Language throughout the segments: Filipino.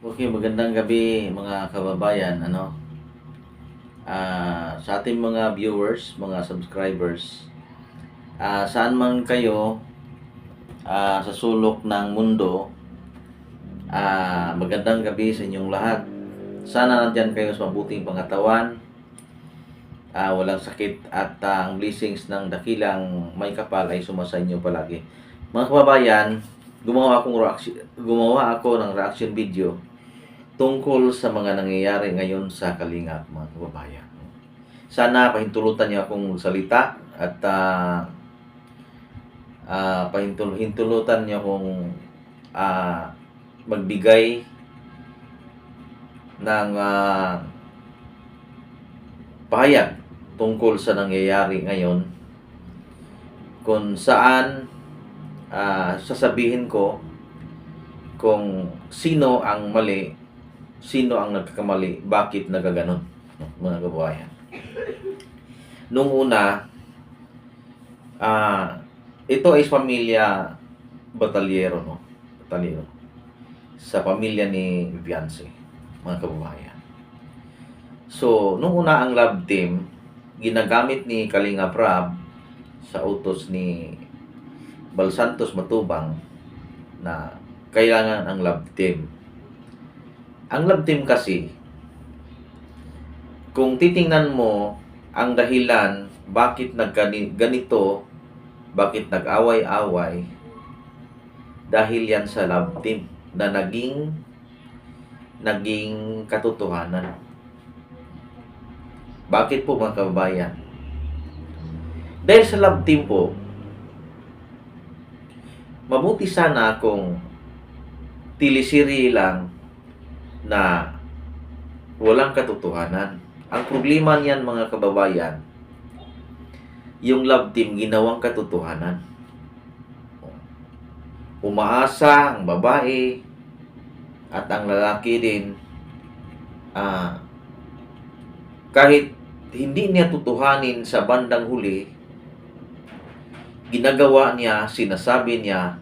Okay, magandang gabi mga kababayan. Sa ating mga viewers, mga subscribers, saan man kayo sa sulok ng mundo, magandang gabi sa inyong lahat. Sana nandyan kayo sa mabuting pangatawan, walang sakit at ang blessings ng dakilang may kapal ay sumasa inyo palagi. Mga kababayan, gumawa ako ng reaction video tungkol sa mga nangyayari ngayon sa Kalingap, mga kababayan. Sana pahintulutan niyo akong salita at pahintulutan niyo akong magbigay ng pahayag tungkol sa nangyayari ngayon, kung saan sasabihin ko kung sino ang mali, sino ang nagkakamali, bakit nagaganon, mga kababayan. Nung una, ito ay pamilya Batalyero, no? Batalyero. Sa pamilya ni Viviance, mga kababayan. So, nung una ang love team, ginagamit ni Kalinga Prab sa utos ni Bal Santos Matubang na kailangan ang love team. Ang love team kasi, kung titingnan mo ang dahilan bakit ganito, bakit nag-away-away, dahil yan sa love team na naging katotohanan. Bakit po, mga kababayan? Dahil sa love team po, mabuti sana kung tilisiri lang na walang katotohanan. Ang problema niyan, mga kababayan, yung love team ginawang katotohanan. Umaasa ang babae at ang lalaki din, kahit hindi niya tutuhanin sa bandang huli, ginagawa niya, sinasabi niya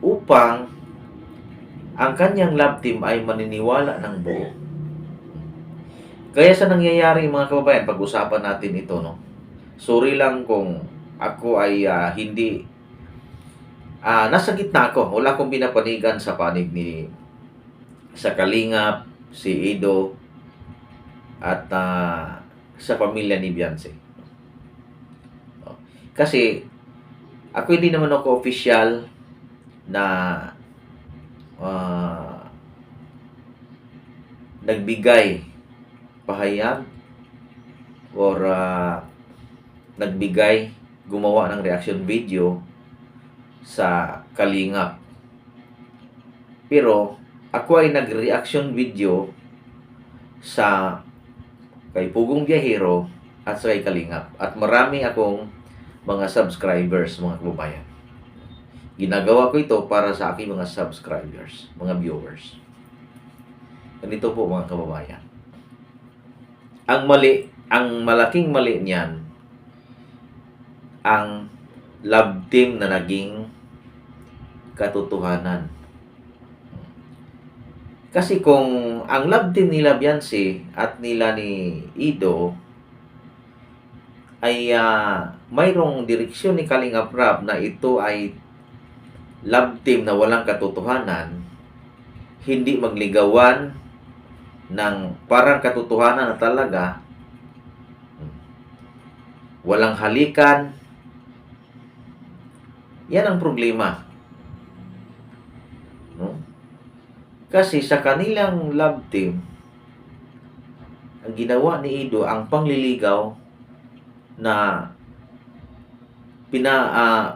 upang ang kanyang love team ay maniniwala ng buo. Kaya sa nangyayari, mga kababayan, pag-usapan natin ito, no? Sorry lang kung ako ay hindi nasa gitna ako. Wala akong pinapanigan sa panig sa Kalingap, si Ido, at sa pamilya ni Beyonce. Kasi ako hindi naman ako official na nagbigay pahayag or gumawa ng reaction video sa Kalingap. Pero ako ay nag-reaction video sa kay Pugong Biyahero at sa kay Kalingap. At marami akong mga subscribers, mga kababayan. Ginagawa ko ito para sa aking mga subscribers, mga viewers. Ganito po, mga kababayan. Ang malaking mali niyan, ang love team na naging katotohanan. Kasi kung ang love team nila Beyonce at nila ni Ido ay mayroong direksyon ni Kalinga Prab na ito ay love team na walang katotohanan, hindi magligawan ng parang katotohanan na talaga, walang halikan, yan ang problema. No? Kasi sa kanilang love team, ang ginawa ni Ido, ang pangliligaw na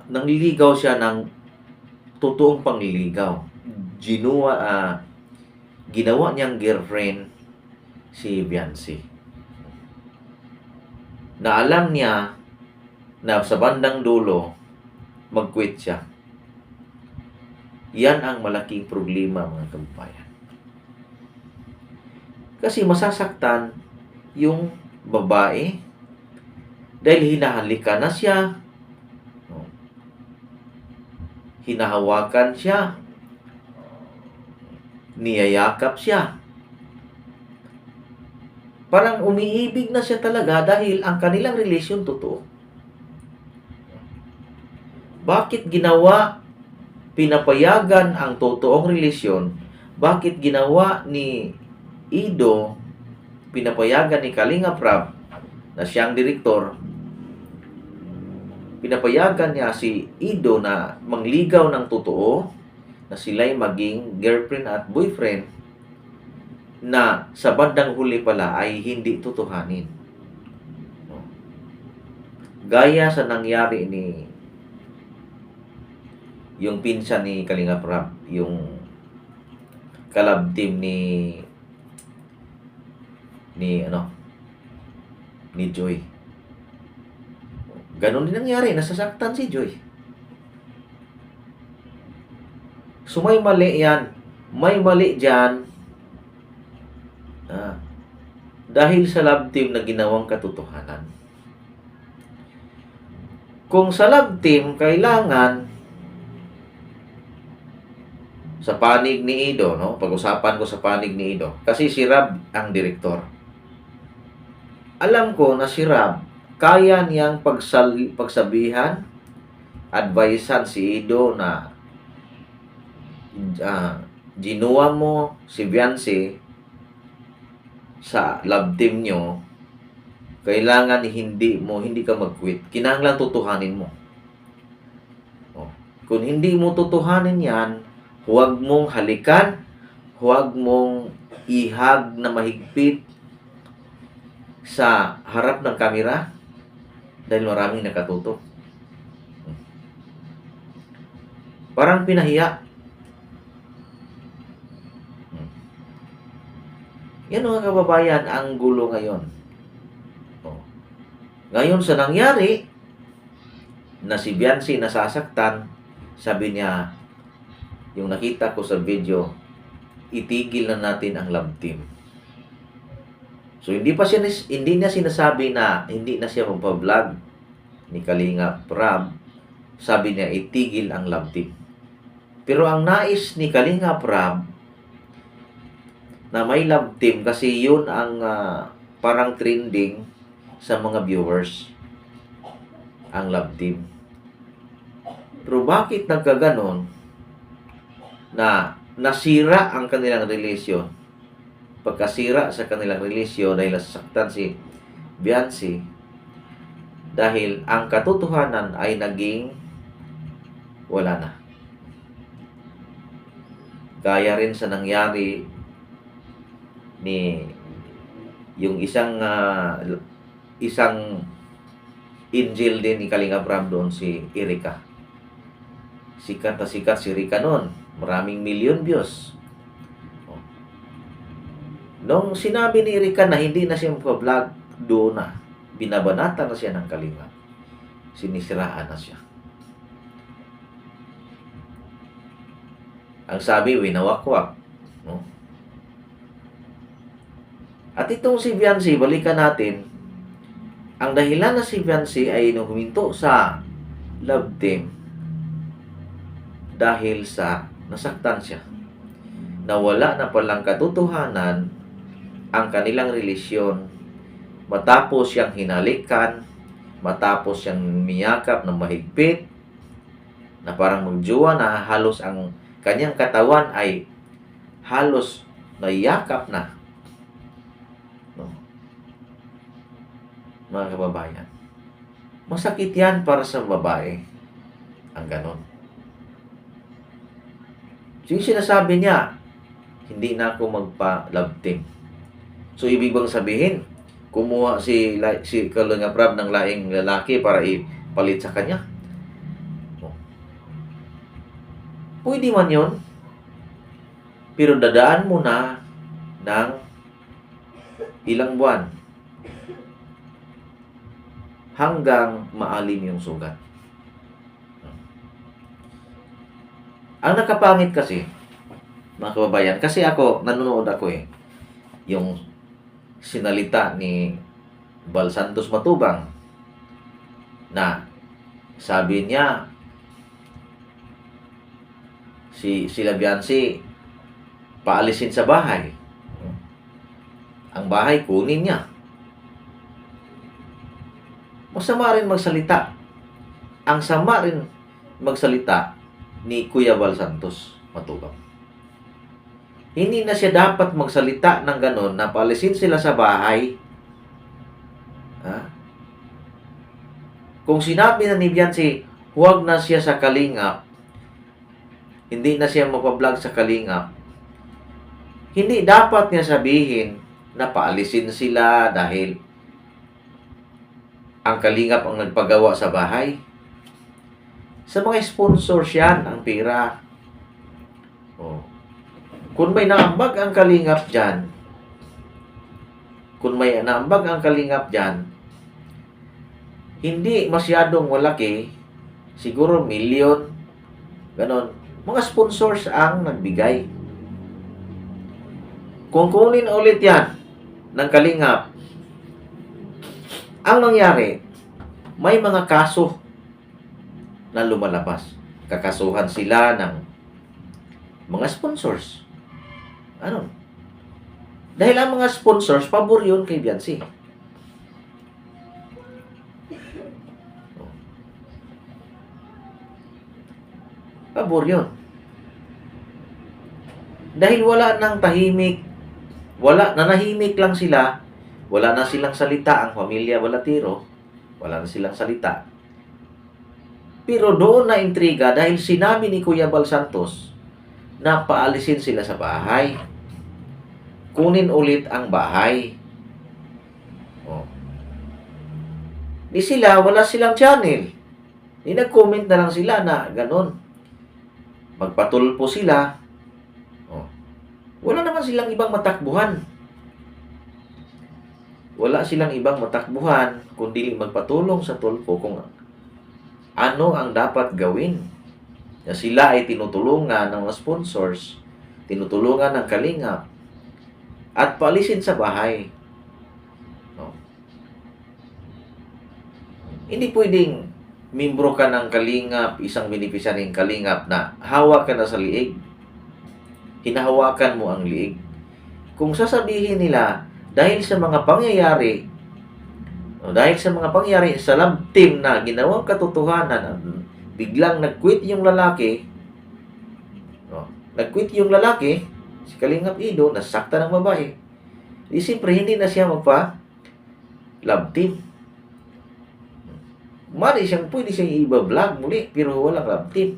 nangliligaw siya ng totoong pangliligaw. Ginawa niyang girlfriend si Beyonce. Na alam niya na sa bandang dulo, mag-quit siya. Yan ang malaking problema, mga kababayan. Kasi masasaktan yung babae dahil hinahalika na siya, hinahawakan siya, niyayakap siya. Parang umiibig na siya talaga dahil ang kanilang relasyon totoo. Bakit pinapayagan ang totoong relasyon? Bakit ginawa ni Ido, pinapayagan ni Kalinga Prab na siyang direktor, pinapayagan niya si Ido na mangligaw ng totoo, na sila'y maging girlfriend at boyfriend, na sa bandang huli pala ay hindi tutuhanin. Gaya sa nangyari ni yung pinsan ni Kalinga Prab, yung kalab team ni Joy. Ganon din nangyari, nasasaktan si Joy. So may mali yan. May mali dyan. Dahil sa love team na ginawang katotohanan. Kung sa love team, kailangan sa panig ni Ido, no? Pag-usapan ko sa panig ni Ido. Kasi si Rab ang direktor. Alam ko na si Rab, kaya niyang pagsabihan, advisean si Ido na ginuha mo si Beyonce sa love team nyo, kailangan hindi ka mag-quit. Kinahanglan tutuhanin mo. Kung hindi mo tutuhanin yan, huwag mong halikan, huwag mong ihag na mahigpit sa harap ng kamera dahil maraming nakatutok. Parang pinahiya. Yan mga kababayan, ang gulo ngayon. Ngayon sa nangyari na si Beyonce nasasaktan, sabi niya, yung nakita ko sa video, itigil na natin ang love team. So hindi niya sinasabi na hindi na siya magpa-vlog ni Kalinga Prab. Sabi niya itigil ang love team. Pero ang nais ni Kalinga Prab na may love team kasi yun ang parang trending sa mga viewers, ang love team. Pero bakit nagkaganon na nasira ang kanilang relasyon? Pagkasira sa kanilang relasyon dahil nasaktan si Beyonce, dahil ang katotohanan ay naging wala na. Gaya rin sa nangyari ni yung isang angel din ni Kalinga Prab doon, si Erika. Sikat na sikat si Erika noon. Maraming million views. Nung sinabi ni Erika na hindi na siya magpa-vlog, doon na. Binabanata na siya ng Kalinga. Sinisiraan na siya. Ang sabi, winawakwak. No? At itong si Beyonce, balikan natin, ang dahilan na si Beyonce ay huminto sa love team dahil sa nasaktan siya. Nawala na palang katotohanan ang kanilang relasyon matapos siyang hinalikan, matapos siyang miyakap ng mahigpit, na parang magjowa na halos ang kanyang katawan ay halos naiyakap na. No? Mga kababayan, masakit yan para sa babae ang ganon. So yung sinasabi niya, hindi na ako magpa-love team. So ibig bang sabihin, kumuha si Kalinga Prab ng laing lalaki para ipalit sa kanya? Pwede man yun. Pero dadaan mo na ng ilang buwan hanggang maalim yung sugat. Ang nakapangit kasi, mga kababayan, kasi nanonood ako yung sinalita ni Bal Santos Matubang na sabi niya, sila Beyonce paalisin sa bahay. Ang bahay, kunin niya. Masama rin magsalita. Ang sama rin magsalita ni Kuya Val Santos Matubang. Hindi na siya dapat magsalita ng ganon na paalisin sila sa bahay. Ha? Kung sinabi na ni Beyonce, huwag na siya sa Kalingap, hindi na siya mapablog sa Kalingap, hindi dapat niya sabihin na paalisin sila dahil ang Kalingap ang nagpagawa sa bahay. Sa mga sponsors yan ang pera. Oh. Kung may naambag ang Kalingap dyan, hindi masyadong malaki, siguro milyon, ganon. Mga sponsors ang nagbigay. Kung kunin ulit yan ng Kalingap, ang mangyari, may mga kaso na lumalabas. Kakasuhan sila ng mga sponsors. Ano? Dahil ang mga sponsors, pabor yun kay Beyonce. Pabor yun. Dahil wala nang tahimik, nanahimik lang sila, wala na silang salita ang pamilya Balatiro, wala na silang salita. Pero doon na intriga dahil sinabi ni Kuya Val Santos na paalisin sila sa bahay. Kunin ulit ang bahay. Oh. Di sila, wala silang channel. Di nag-comment na lang sila na ganon. Magpatulpo sila. Oh. Wala naman silang ibang matakbuhan. Kundi magpatulong sa tulpo kung ano ang dapat gawin. Na sila ay tinutulungan ng mga sponsors, tinutulungan ng Kalingap, at paalisin sa bahay. No. Hindi pwedeng membro ka ng Kalingap, isang beneficiary ng Kalingap na hawak ka na sa liig. Hinahawakan mo ang liig. Kung sasabihin nila, dahil sa mga pangyayari sa love team na ginawang katotohanan, biglang nag-quit yung lalaki, si Kalingap Ido, nasakta ng babae. Di siyempre, hindi na siya magpa-love team. Pwede siyang i-vlog muli, pero walang love team.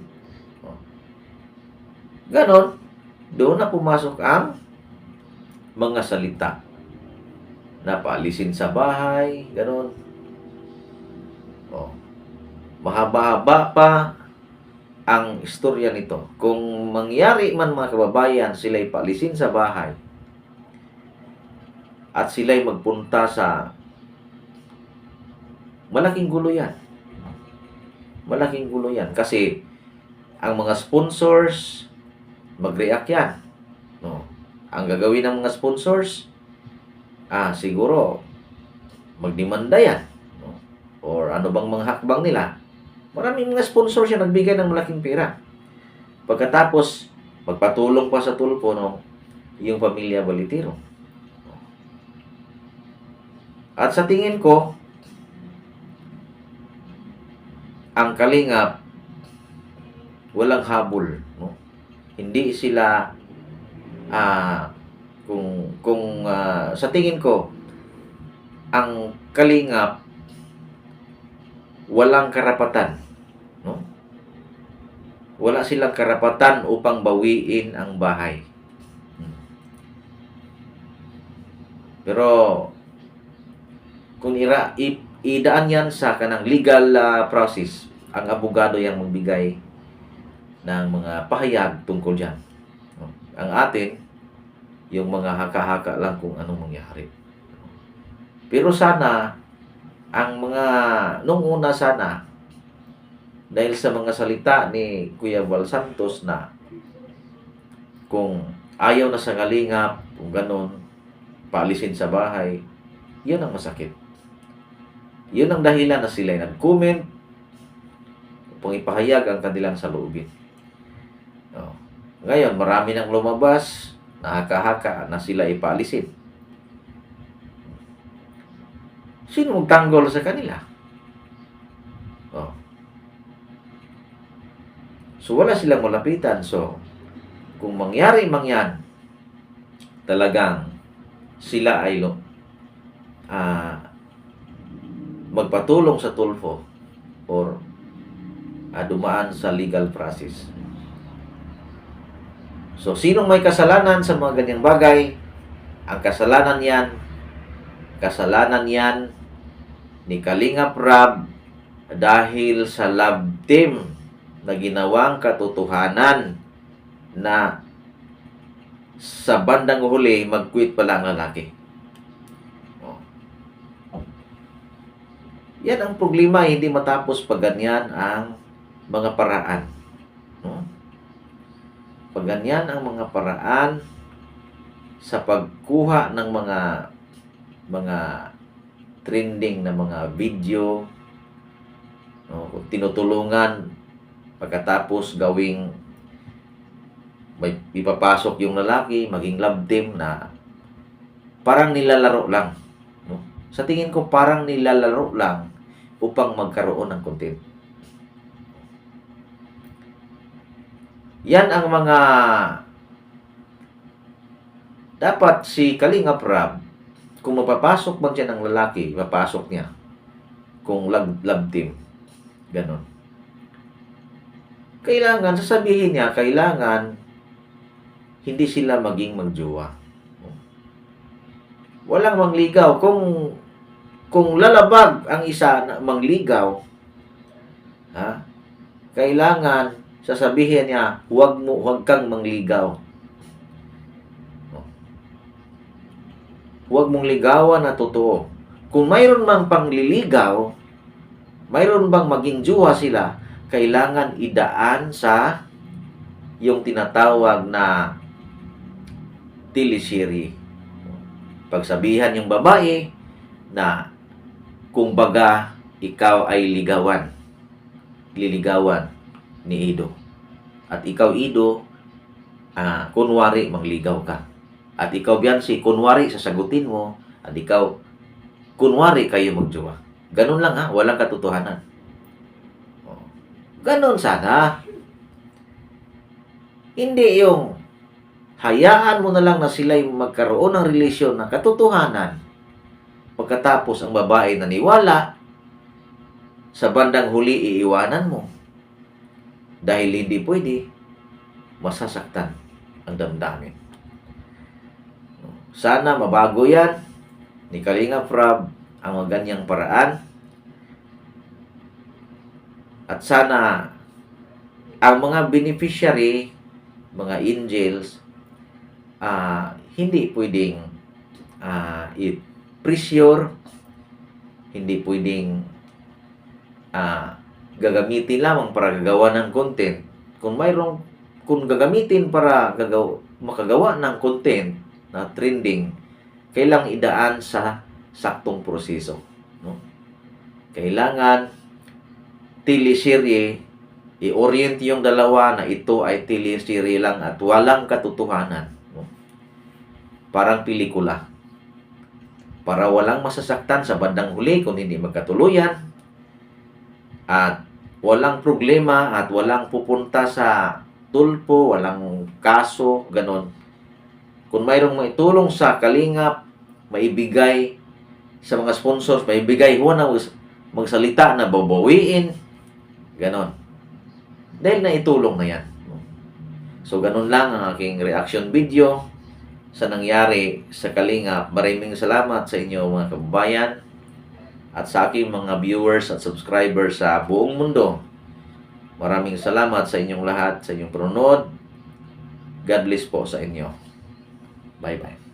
Ganon, doon na pumasok ang mga salita. Na paalisin sa bahay, ganon. Mahaba-haba pa ang istorya nito. Kung mangyari man mga kababayan, sila'y paalisin sa bahay at sila'y magpunta sa malaking gulo yan. Kasi ang mga sponsors mag-react yan. No. Ang gagawin ng mga sponsors, siguro magdemanda yan. No. Or ano bang mga hakbang nila. Maraming mga sponsors yan nagbigay ng malaking pera. Pagkatapos, magpatulong pa sa tulpo yung pamilya Balitiro. At sa tingin ko, ang Kalingap walang habol. No? Hindi sila sa tingin ko, ang Kalingap walang karapatan. No? Wala silang karapatan upang bawiin ang bahay. Pero kung idaan yan sa kanang legal process, ang abogado yang magbigay ng mga pahayag tungkol dyan. No? Ang atin, yung mga haka-haka lang kung anong mangyari. Pero sana, nung una sana, dahil sa mga salita ni Kuya Val Santos na kung ayaw na sa Kalingap, kung ganon, paalisin sa bahay, yun ang masakit. Yun ang dahilan na sila nag-comment upang ipahayag ang kanilang saloobin. Ngayon, marami nang lumabas na haka-haka na sila ipaalisin. Sino magtanggol sa kanila? Oh. So, wala silang malapitan. So, kung mangyari man yan, talagang sila ay magpatulong sa Tulfo or dumaan sa legal process. So, sinong may kasalanan sa mga ganyang bagay? Ang kasalanan yan ni Kalingap Rab dahil sa love team na ginawang katotohanan na sa bandang huli, mag-quit pala ang lalaki. Oh. Yan ang problema, hindi matapos pag ganyan ang mga paraan. No? Pag ganyan ang mga paraan sa pagkuha ng mga trending na mga video, no? Tinutulungan pagkatapos gawing may ipapasok yung lalaki, maging love team na parang nilalaro lang. No? Sa tingin ko, parang nilalaro lang upang magkaroon ng content. Yan ang mga dapat si Kalingap Rab, kung mapapasok ba siya ng lalaki, mapasok niya. Kung love team. Ganon. Kailangan, sasabihin niya, kailangan hindi sila maging magjowa. Walang mangligaw. Kung lalabag ang isa na mangligaw, kailangan sasabihin niya, huwag kang mangligaw. Huwag mong ligawan na totoo. Kung mayroon mang pangliligaw, mayroon bang maging jowa sila, kailangan idaan sa yung tinatawag na teleserye. Pagsabihan yung babae na kung baga ikaw ay liligawan ni Ido. At ikaw, Ido, kunwari mangligaw ka. At ikaw, Biancy, kunwari sasagutin mo. At ikaw, kunwari kayo magjowa. Ganun lang walang katotohanan. Ganun sana. Hindi yung hayaan mo na lang na sila'y magkaroon ng relasyon na katotohanan. Pagkatapos ang babae naniwala, sa bandang huli iiwanan mo. Dahil hindi pwede, masasaktan ang damdamin. Sana mabago yan ni Kalingap Rab ang mga ganyang paraan. At sana ang mga beneficiary, mga angels, hindi pwedeng i-pressure, hindi pwedeng gagamitin lamang para gagawa ng content. Kung gagamitin para makagawa ng content na trending, kailangang idaan sa saktong proseso. No? Kailangan teleserye, i-orient yung dalawa na ito ay teleserye lang at walang katotohanan. No? Parang pelikula. Para walang masasaktan sa bandang huli kung hindi magkatuluyan at walang problema at walang pupunta sa tulpo, walang kaso, ganon. Kung mayroong maitulong sa Kalingap, maibigay sa mga sponsors, maibigay na magsalita na babawiin, ganon. Dahil naitulong na yan. So, ganon lang ang aking reaction video sa nangyari sa Kalingap. Maraming salamat sa inyo mga kababayan at sa aking mga viewers at subscribers sa buong mundo. Maraming salamat sa inyong lahat, sa inyong panonood. God bless po sa inyo. Bye-bye.